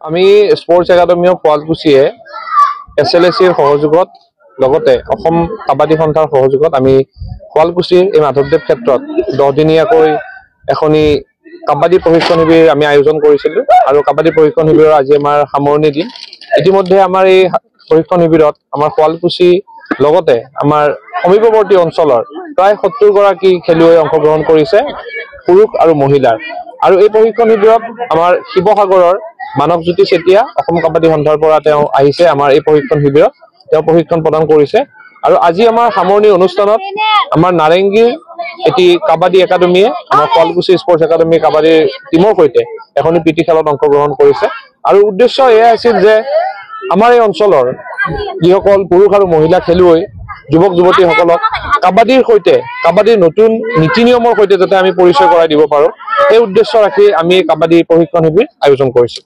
আমি sports academy of শুৱালকুছিয়ে SLACৰ সহযোগত লগতে অসম কাবাডী সন্থাৰ সহযোগত আমি শুৱালকুছিৰ এই মাধৱদেৱ ক্ষেত্ৰত 10 দিনীয়াকৈ এখনি কাবাডী প্ৰশিক্ষণ শিবিৰ আমি আয়োজন কৰিছিলো আৰু কাবাডী প্ৰশিক্ষণ শিবিৰৰ আজি আমাৰ সামৰণি দিন। ইতিমধ্যে আমাৰ এই প্ৰশিক্ষণ শিবিৰত আমাৰ শুৱালকুছি লগতে আমাৰ সমীপৱৰ্তী অঞ্চলৰ প্ৰায় 70 গৰাকী খেলুৱৈ অংশগ্ৰহণ কৰিছে, পুৰুষ আৰু মহিলাৰ। আৰু এই প্ৰশিক্ষণ শিবিৰত আমাৰ শিৱসাগৰৰ মানৱজ্যোতি চেতিয়া অসম কাবাডী সন্থাৰ পৰা তেওঁ আহিছে আমাৰ এই প্ৰশিক্ষণ শিবিৰত তেওঁ প্ৰশিক্ষণ প্ৰদান কৰিছে। আৰু আজি আমাৰ সামৰণি অনুষ্ঠানত আমাৰ নাৰেংগীৰ এটি কাবাডী একাডেমিয়ে আমাৰ শুৱালকুছি স্পোৰ্টস একাডেমি কাবাডী টিমৰ সৈতে এখনি পিটি খেলত অংশগ্ৰহণ কৰিছে। আৰু উদ্দেশ্য এয়া আছিল যে আমাৰ এই অঞ্চলৰ যিসকল পুৰুষ আৰু মহিলা খেলুৱৈ যুৱক যুৱতীসকলক কাবাডীৰ সৈতে কাবাডীৰ নতুন নীতি নিয়মৰ সৈতে যাতে আমি পৰিচয় কৰাই দিব পাৰো, এই উদ্দেশ্য ৰাখি আমি কাবাডী প্ৰশিক্ষণ শিবিৰ আয়োজন কৰিছো।